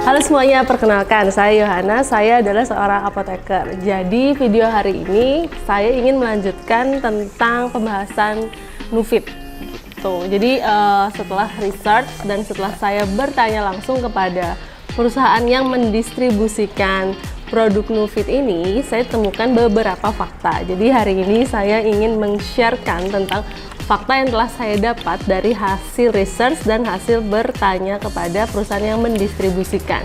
Halo semuanya, perkenalkan saya Yohana, saya adalah seorang apoteker. Jadi video hari ini saya ingin melanjutkan tentang pembahasan Nufit. Jadi setelah research dan setelah saya bertanya langsung kepada perusahaan yang mendistribusikan produk Nufit ini, saya temukan beberapa fakta. Jadi hari ini saya ingin men-sharekan tentang fakta yang telah saya dapat dari hasil research dan hasil bertanya kepada perusahaan yang mendistribusikan.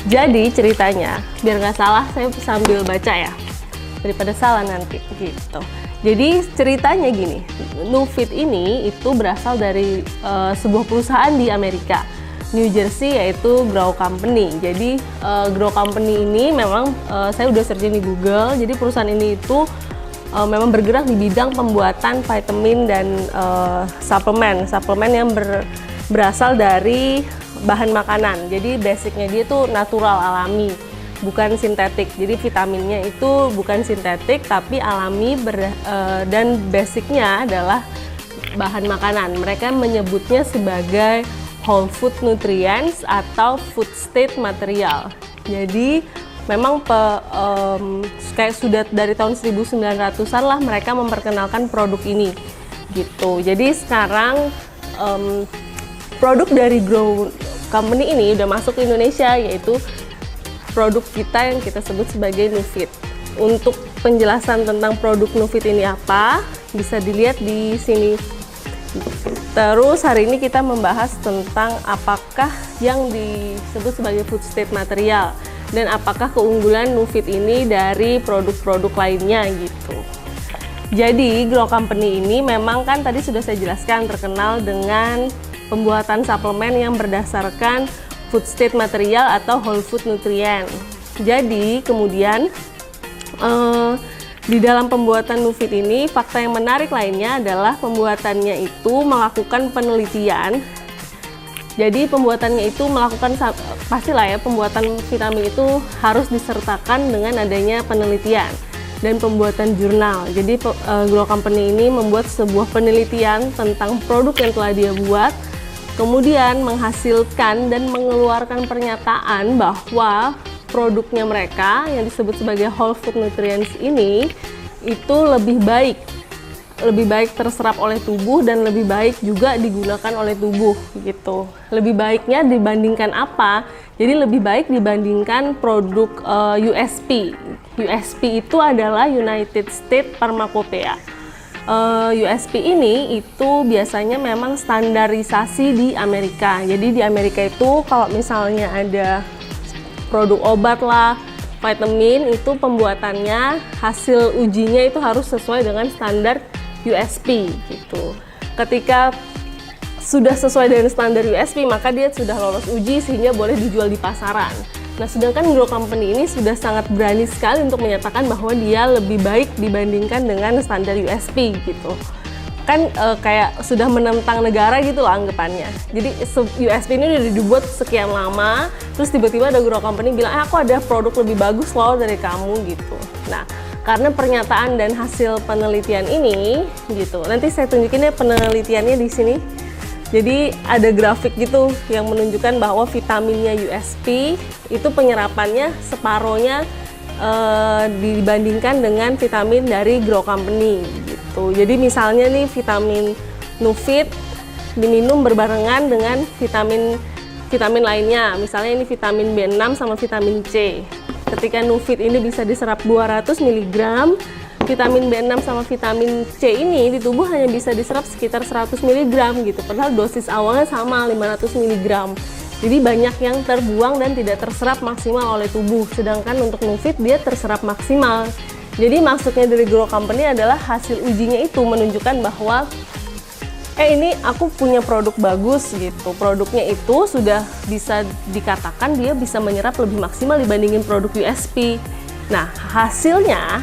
Jadi ceritanya, biar nggak salah saya sambil baca ya, daripada salah nanti gitu. Jadi ceritanya gini, Nufit ini itu berasal dari sebuah perusahaan di Amerika, New Jersey, yaitu Grow Company. Jadi Grow Company ini memang saya udah searching di Google. Jadi perusahaan ini itu memang bergerak di bidang pembuatan vitamin dan suplemen yang berasal dari bahan makanan. Jadi basicnya dia tuh natural, alami, bukan sintetik. Jadi vitaminnya itu bukan sintetik tapi alami dan basicnya adalah bahan makanan. Mereka menyebutnya sebagai whole food nutrients atau food state material. Jadi memang kayak sudah dari tahun 1900-an lah mereka memperkenalkan produk ini gitu. Jadi sekarang produk dari Grow Company ini udah masuk ke Indonesia, yaitu produk kita yang kita sebut sebagai Nufit. Untuk penjelasan tentang produk Nufit ini apa, bisa dilihat di sini. Terus hari ini kita membahas tentang apakah yang disebut sebagai food state material dan apakah keunggulan Nufit ini dari produk-produk lainnya gitu. Jadi Grow Company ini memang kan tadi sudah saya jelaskan terkenal dengan pembuatan suplemen yang berdasarkan food state material atau whole food nutrient. Jadi kemudian di dalam pembuatan Nufit ini fakta yang menarik lainnya adalah pembuatannya itu melakukan penelitian. Jadi pembuatannya itu pastilah ya, pembuatan vitamin itu harus disertakan dengan adanya penelitian dan pembuatan jurnal. Jadi Grow Company ini membuat sebuah penelitian tentang produk yang telah dia buat, kemudian menghasilkan dan mengeluarkan pernyataan bahwa produknya mereka yang disebut sebagai whole food nutrients ini itu lebih baik terserap oleh tubuh dan lebih baik juga digunakan oleh tubuh gitu. Lebih baiknya dibandingkan apa? Jadi lebih baik dibandingkan produk USP. USP itu adalah United States Pharmacopoeia. USP ini itu biasanya memang standarisasi di Amerika. Jadi di Amerika itu kalau misalnya ada produk obat lah, vitamin, itu pembuatannya, hasil ujinya itu harus sesuai dengan standar USP gitu. Ketika sudah sesuai dengan standar USP, maka dia sudah lolos uji sehingga boleh dijual di pasaran. Nah, sedangkan Grow Company ini sudah sangat berani sekali untuk menyatakan bahwa dia lebih baik dibandingkan dengan standar USP gitu. Kan kayak sudah menentang negara gitu loh anggapannya. Jadi USP ini udah dibuat sekian lama, terus tiba-tiba ada Grow Company bilang, aku ada produk lebih bagus loh dari kamu gitu. Nah, karena pernyataan dan hasil penelitian ini gitu. Nanti saya tunjukin ya penelitiannya di sini. Jadi ada grafik gitu yang menunjukkan bahwa vitaminnya USP itu penyerapannya separohnya dibandingkan dengan vitamin dari Grow Company gitu. Jadi misalnya nih vitamin Nufit diminum berbarengan dengan vitamin lainnya. Misalnya ini vitamin B6 sama vitamin C. Ketika Nufit ini bisa diserap 200 mg, vitamin B6 sama vitamin C ini di tubuh hanya bisa diserap sekitar 100 mg gitu. Padahal dosis awalnya sama 500 mg. Jadi banyak yang terbuang dan tidak terserap maksimal oleh tubuh. Sedangkan untuk Nufit dia terserap maksimal. Jadi maksudnya dari Grow Company adalah hasil ujinya itu menunjukkan bahwa ini aku punya produk bagus gitu. Produknya itu sudah bisa dikatakan dia bisa menyerap lebih maksimal dibandingin produk USP. Nah, hasilnya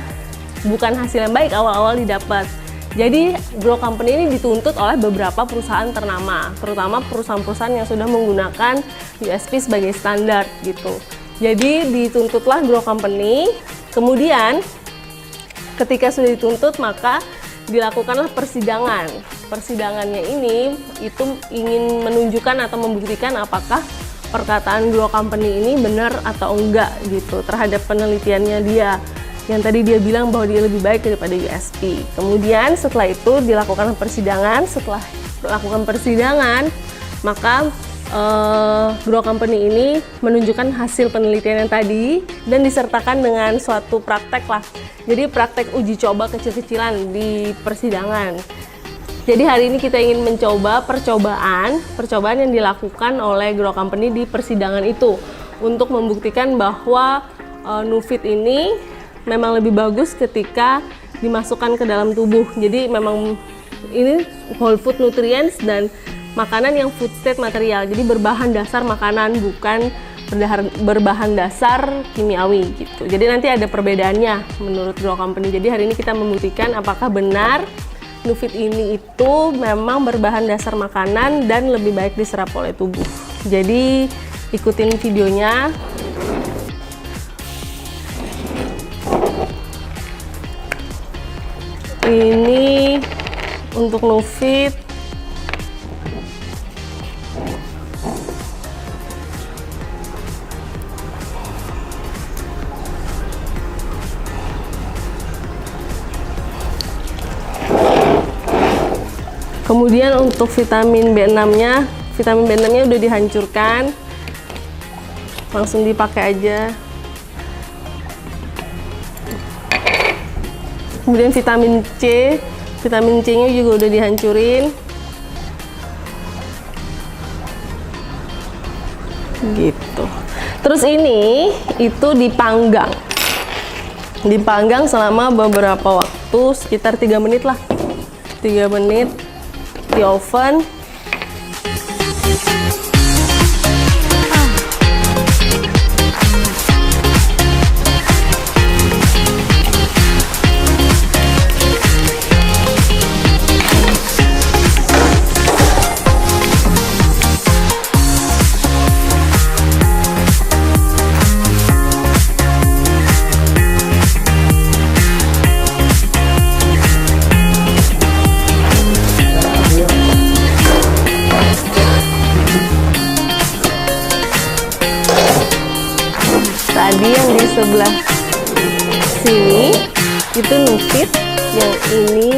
bukan hasil yang baik awal-awal didapat. Jadi Grow Company ini dituntut oleh beberapa perusahaan ternama, terutama perusahaan-perusahaan yang sudah menggunakan USP sebagai standar gitu. Jadi dituntutlah Grow Company, kemudian ketika sudah dituntut maka dilakukanlah persidangan. Persidangannya ini itu ingin menunjukkan atau membuktikan apakah perkataan Grow Company ini benar atau enggak gitu terhadap penelitiannya dia. Yang tadi dia bilang bahwa dia lebih baik daripada USP. Kemudian setelah itu dilakukan persidangan. Setelah melakukan persidangan, maka Grow Company ini menunjukkan hasil penelitian yang tadi dan disertakan dengan suatu praktek lah. Jadi praktek uji coba kecil-kecilan di persidangan. Jadi hari ini kita ingin mencoba percobaan yang dilakukan oleh Grow Company di persidangan itu untuk membuktikan bahwa Nufit ini memang lebih bagus ketika dimasukkan ke dalam tubuh. Jadi memang ini whole food nutrients dan makanan yang food state material, jadi berbahan dasar makanan, bukan berbahan dasar kimiawi gitu. Jadi nanti ada perbedaannya menurut Grow Company. Jadi hari ini kita membuktikan apakah benar Nufit ini itu memang berbahan dasar makanan dan lebih baik diserap oleh tubuh. Jadi ikutin videonya. Ini untuk Nufit. Kemudian untuk vitamin B6-nya, udah dihancurkan, langsung dipakai aja. Kemudian vitamin C-nya juga udah dihancurin. Gitu. Terus ini itu dipanggang selama beberapa waktu, sekitar 3 menit lah. 3 menit di oven. Tadi yang di sebelah sini itu Nufit, yang ini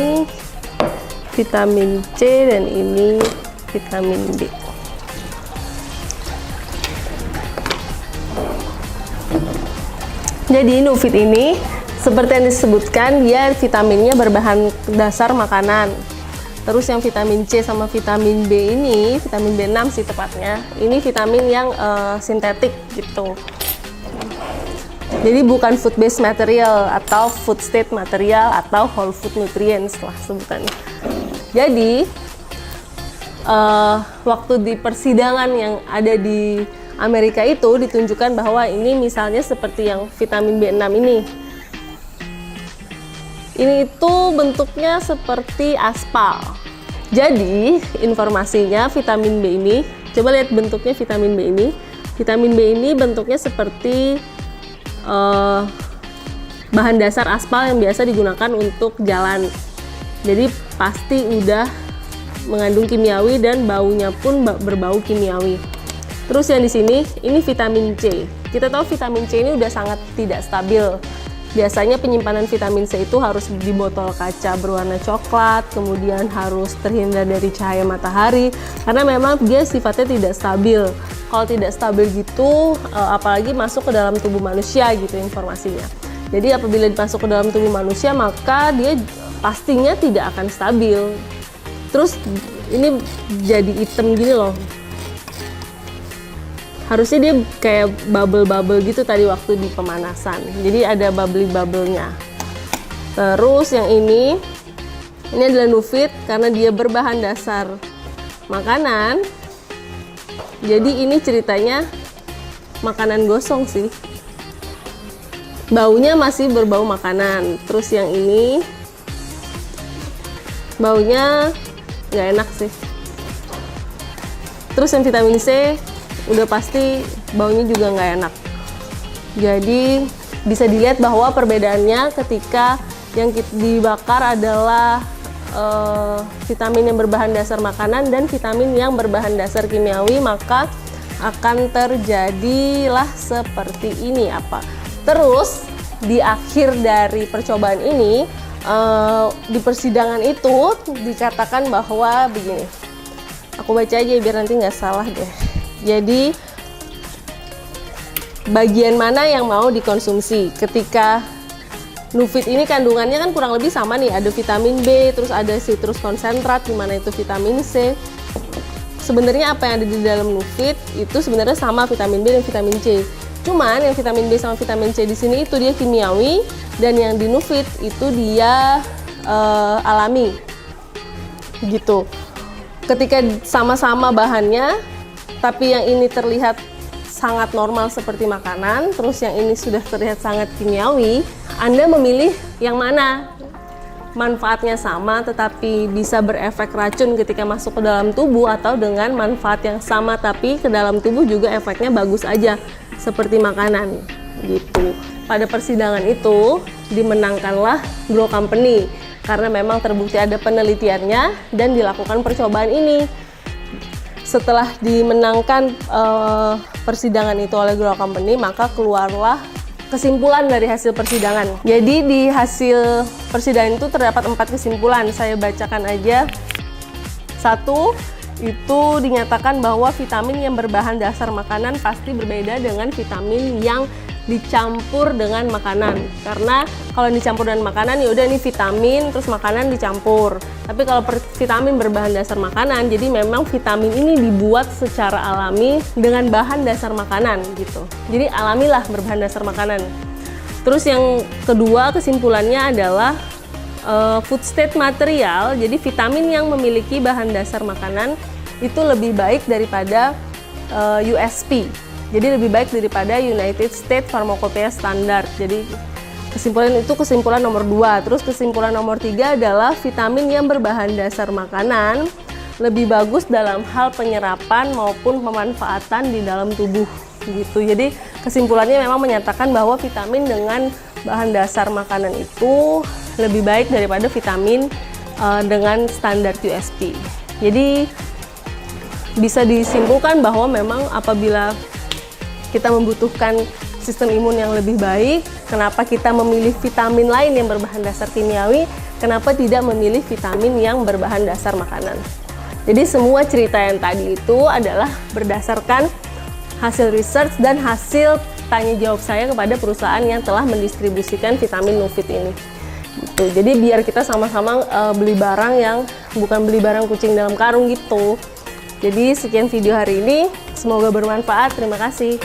vitamin C dan ini vitamin B. Jadi Nufit ini seperti yang disebutkan, dia vitaminnya berbahan dasar makanan. Terus yang vitamin C sama vitamin B ini, vitamin B6 sih tepatnya, ini vitamin yang sintetik gitu. Jadi bukan food based material atau food state material atau whole food nutrients lah sebutannya. Jadi waktu di persidangan yang ada di Amerika itu ditunjukkan bahwa ini misalnya seperti yang vitamin B6 ini. Ini itu bentuknya seperti aspal. Jadi informasinya vitamin B ini, coba lihat bentuknya vitamin B ini. Vitamin B ini bentuknya seperti bahan dasar aspal yang biasa digunakan untuk jalan. Jadi pasti udah mengandung kimiawi dan baunya pun berbau kimiawi. Terus yang di sini ini vitamin C. Kita tahu vitamin C ini udah sangat tidak stabil. Biasanya penyimpanan vitamin C itu harus di botol kaca berwarna coklat, kemudian harus terhindar dari cahaya matahari karena memang dia sifatnya tidak stabil. Kalau tidak stabil gitu, apalagi masuk ke dalam tubuh manusia gitu informasinya. Jadi apabila masuk ke dalam tubuh manusia, maka dia pastinya tidak akan stabil. Terus ini jadi hitam gini loh. Harusnya dia kayak bubble-bubble gitu tadi waktu di pemanasan. Jadi ada bubbly-bubble-nya. Terus yang ini adalah Nufit karena dia berbahan dasar makanan. Jadi ini ceritanya makanan gosong sih. Baunya masih berbau makanan. Terus yang ini baunya nggak enak sih. Terus yang vitamin C udah pasti baunya juga nggak enak. Jadi bisa dilihat bahwa perbedaannya ketika yang dibakar adalah vitamin yang berbahan dasar makanan dan vitamin yang berbahan dasar kimiawi, maka akan terjadilah seperti ini apa. Terus di akhir dari percobaan ini, di persidangan itu dikatakan bahwa begini, aku baca aja biar nanti nggak salah deh. Jadi bagian mana yang mau dikonsumsi ketika Nufit ini kandungannya kan kurang lebih sama nih, ada vitamin B, terus ada citrus konsentrat, di mana itu vitamin C. Sebenarnya apa yang ada di dalam Nufit itu sebenarnya sama vitamin B dan vitamin C. Cuman yang vitamin B sama vitamin C di sini itu dia kimiawi, dan yang di Nufit itu dia alami. Gitu. Ketika sama-sama bahannya, tapi yang ini terlihat sangat normal seperti makanan, terus yang ini sudah terlihat sangat kimiawi, Anda memilih yang mana? Manfaatnya sama tetapi bisa berefek racun ketika masuk ke dalam tubuh, atau dengan manfaat yang sama tapi ke dalam tubuh juga efeknya bagus aja seperti makanan gitu. Pada persidangan itu dimenangkanlah Grow Company karena memang terbukti ada penelitiannya dan dilakukan percobaan ini. Setelah dimenangkan persidangan itu oleh Grow Company, maka keluarlah kesimpulan dari hasil persidangan. Jadi di hasil persidangan itu terdapat 4 kesimpulan. Saya bacakan aja. 1, itu dinyatakan bahwa vitamin yang berbahan dasar makanan pasti berbeda dengan vitamin yang dicampur dengan makanan. Karena kalau dicampur dengan makanan ya udah ini vitamin terus makanan dicampur. Tapi kalau vitamin berbahan dasar makanan, jadi memang vitamin ini dibuat secara alami dengan bahan dasar makanan gitu. Jadi alamilah berbahan dasar makanan. Terus yang kedua kesimpulannya adalah food state material. Jadi vitamin yang memiliki bahan dasar makanan itu lebih baik daripada USP. Jadi lebih baik daripada United States Pharmacopoeia Standard. Jadi kesimpulan nomor 2. Terus kesimpulan nomor 3 adalah vitamin yang berbahan dasar makanan lebih bagus dalam hal penyerapan maupun pemanfaatan di dalam tubuh gitu. Jadi kesimpulannya memang menyatakan bahwa vitamin dengan bahan dasar makanan itu lebih baik daripada vitamin dengan standar USP. Jadi bisa disimpulkan bahwa memang apabila kita membutuhkan sistem imun yang lebih baik, kenapa kita memilih vitamin lain yang berbahan dasar kimiawi, kenapa tidak memilih vitamin yang berbahan dasar makanan. Jadi semua cerita yang tadi itu adalah berdasarkan hasil research dan hasil tanya jawab saya kepada perusahaan yang telah mendistribusikan vitamin Nufit ini. Gitu. Jadi biar kita sama-sama beli barang yang bukan beli barang kucing dalam karung gitu. Jadi sekian video hari ini, semoga bermanfaat. Terima kasih.